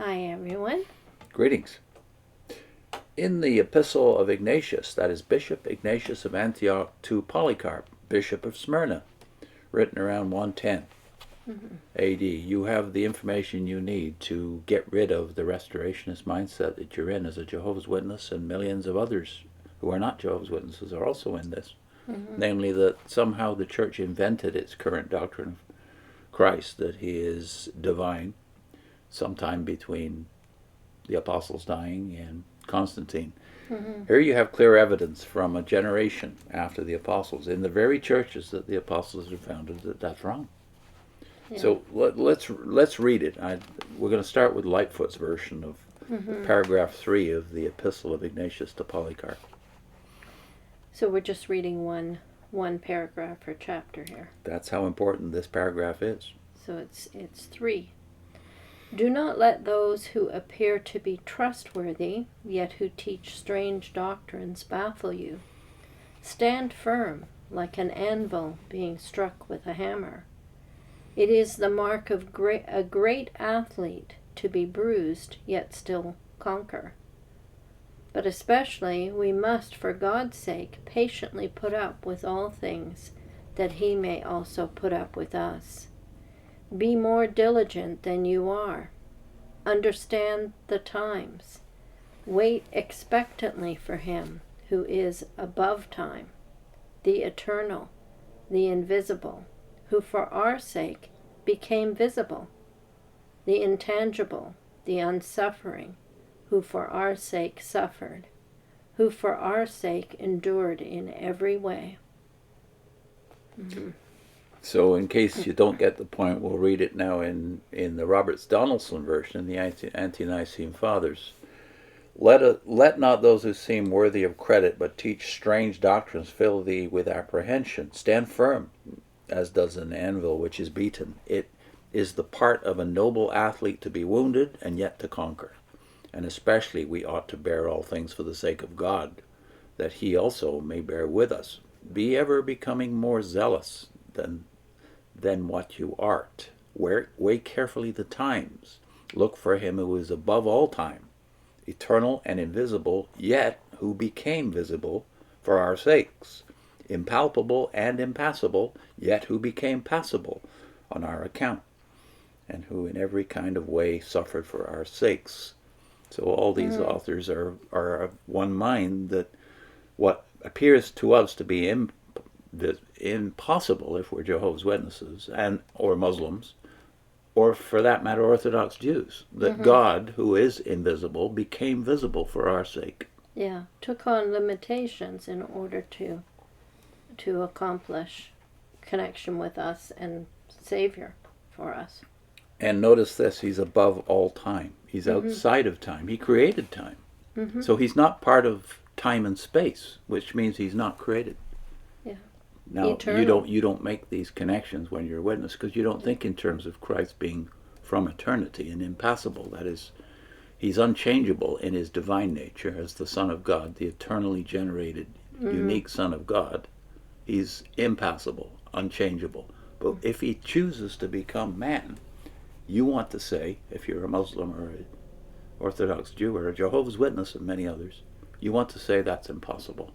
Hi, everyone. Greetings. In the Epistle of Ignatius, that is Bishop Ignatius of Antioch to Polycarp, Bishop of Smyrna, written around 110 AD, you have the information you need to get rid of the restorationist mindset that you're in as a Jehovah's Witness, and millions of others who are not Jehovah's Witnesses are also in this. Namely, that somehow the church invented its current doctrine of Christ, that he is divine, sometime between the apostles dying and Constantine. Here you have clear evidence from a generation after the apostles, in the very churches that the apostles have founded, that that's wrong. Yeah. So let's read it. We're going to start with Lightfoot's version of paragraph 3 of the Epistle of Ignatius to Polycarp. So we're just reading one paragraph per chapter here. That's how important this paragraph is. So it's 3. Do not let those who appear to be trustworthy, yet who teach strange doctrines, baffle you. Stand firm, like an anvil being struck with a hammer. It is the mark of a great athlete to be bruised, yet still conquer. But especially we must, for God's sake, patiently put up with all things, that he may also put up with us. Be more diligent than you are. Understand the times. Wait expectantly for him who is above time, the eternal, the invisible, who for our sake became visible, the intangible, the unsuffering, who for our sake suffered, who for our sake endured in every way. So in case you don't get the point, we'll read it now in the Roberts Donaldson version, the Ante-Nicene Fathers. Let not those who seem worthy of credit, but teach strange doctrines, fill thee with apprehension. Stand firm, as does an anvil which is beaten. It is the part of a noble athlete to be wounded and yet to conquer. And especially we ought to bear all things for the sake of God, that he also may bear with us. Be ever becoming more zealous than what you art. Weigh carefully the times. Look for him who is above all time, eternal and invisible, yet who became visible for our sakes, impalpable and impassible, yet who became passible on our account, and who in every kind of way suffered for our sakes. So all these authors are of one mind that what appears to us to be impossible if we're Jehovah's Witnesses or Muslims, or for that matter Orthodox Jews, that God, who is invisible, became visible for our sake. Yeah, took on limitations in order to accomplish connection with us and Savior for us. And notice this, he's above all time. He's outside of time. He created time. So he's not part of time and space, which means he's not created. Yeah. Now, Eternal. you don't make these connections when you're a witness, because you don't think in terms of Christ being from eternity and impassible. That is, he's unchangeable in his divine nature as the Son of God, the eternally generated, unique Son of God. He's impassible, unchangeable. But if he chooses to become man, you want to say, if you're a Muslim or an Orthodox Jew or a Jehovah's Witness and many others, you want to say that's impossible.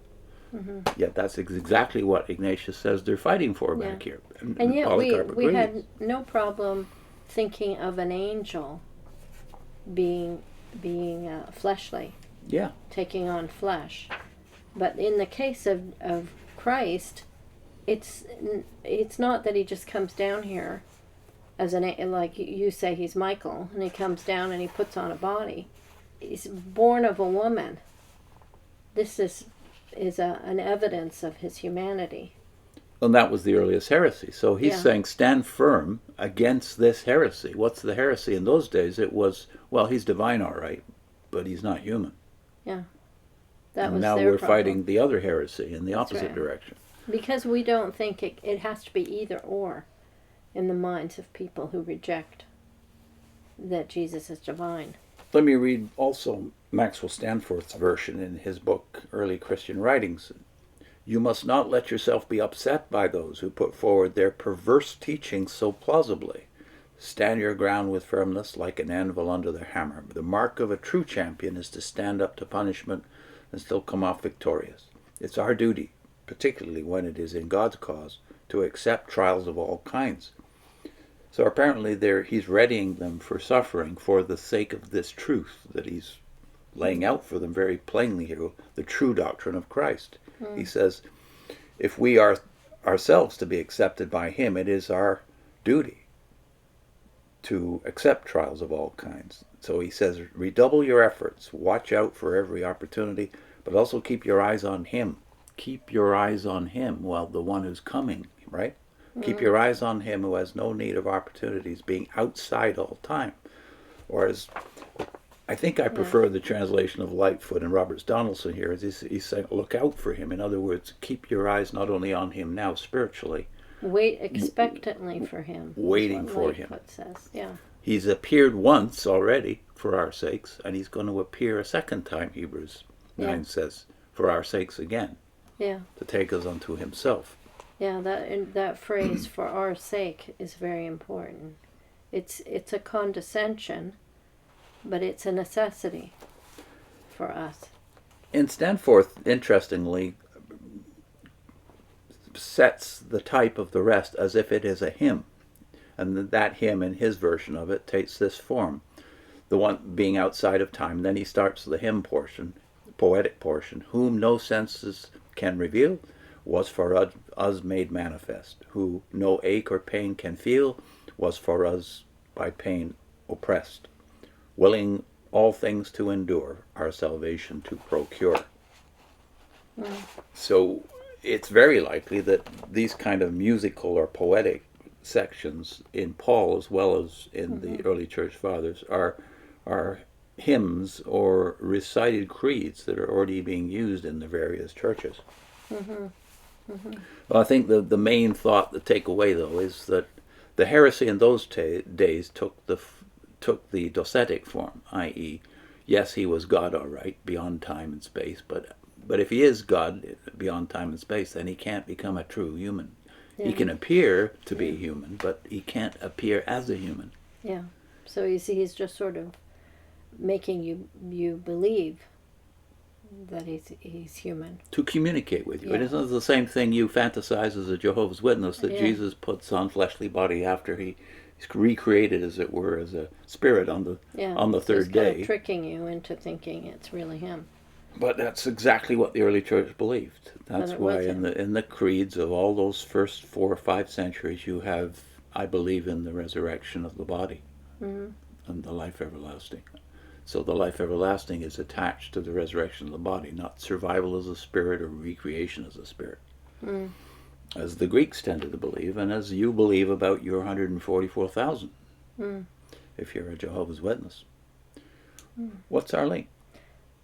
Yet that's exactly what Ignatius says they're fighting for back here. And yet Polycarp we had agrees. no problem thinking of an angel being fleshly, taking on flesh. But in the case of Christ, it's not that he just comes down here as like you say he's Michael, and he comes down and he puts on a body. He's born of a woman. This is an evidence of his humanity. And that was the earliest heresy. So he's saying, stand firm against this heresy. What's the heresy? In those days it was, well, he's divine, all right, but he's not human. Yeah. That and was now their we're problem. fighting the other heresy in the opposite right. direction. Because we don't think it has to be either or in the minds of people who reject that Jesus is divine. Let me read also Maxwell Stanforth's version in his book, Early Christian Writings. You must not let yourself be upset by those who put forward their perverse teachings so plausibly Stand your ground with firmness like an anvil under the hammer. The mark of a true champion is to stand up to punishment and still come off victorious. It's our duty, particularly when it is in God's cause, to accept trials of all kinds. So apparently he's readying them for suffering for the sake of this truth that he's laying out for them very plainly here, the true doctrine of Christ. He says, if we are ourselves to be accepted by him, it is our duty to accept trials of all kinds. So he says, redouble your efforts, watch out for every opportunity, but also keep your eyes on him. Keep your eyes on him, well, the one who's coming, right? Keep your eyes on him who has no need of opportunities, being outside all time. Or as I think I prefer the translation of Lightfoot and Roberts Donaldson here, is he's saying, look out for him. In other words, keep your eyes not only on him now spiritually. Wait expectantly for him. Waiting for him. Lightfoot says, yeah. He's appeared once already for our sakes, and he's going to appear a second time, Hebrews 9 says, for our sakes again. Yeah. To take us unto himself. Yeah, that phrase, for our sake, is very important. It's a condescension, but it's a necessity for us. And Stanforth, interestingly, sets the type of the rest as if it is a hymn. And that hymn, in his version of it, takes this form. The one being outside of time. Then he starts the hymn portion, the poetic portion. Whom no senses can reveal, was for us made manifest. Who no ache or pain can feel, was for us by pain oppressed. Willing all things to endure, our salvation to procure. So it's very likely that these kind of musical or poetic sections in Paul, as well as in the early church fathers, are hymns or recited creeds that are already being used in the various churches. Well, I think the main thought, the takeaway though, is that the heresy in those days took the docetic form, i.e., yes, he was God, all right, beyond time and space, but if he is God beyond time and space, then he can't become a true human. Yeah. He can appear to be human, but he can't appear as a human. Yeah. So he's just sort of making you believe that he's human. To communicate with you. Yeah. It isn't the same thing you fantasize as a Jehovah's Witness that Jesus puts on fleshly body after he's recreated, as it were, as a spirit on the third day. Kind of tricking you into thinking it's really him. But that's exactly what the early church believed. That's why in the creeds of all those first 4 or 5 centuries you have, I believe in the resurrection of the body and the life everlasting. So the life everlasting is attached to the resurrection of the body, not survival as a spirit or recreation as a spirit. As the Greeks tended to believe, and as you believe about your 144,000, if you're a Jehovah's Witness. What's our link?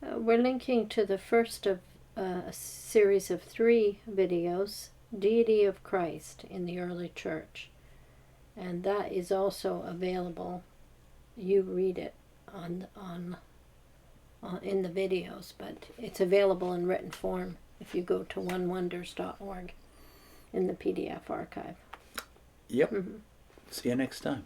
We're linking to the first of a series of 3 videos, Deity of Christ in the early church. And that is also available. You read it on in the videos, but it's available in written form if you go to onewonders.org in the PDF archive. Yep. See you next time.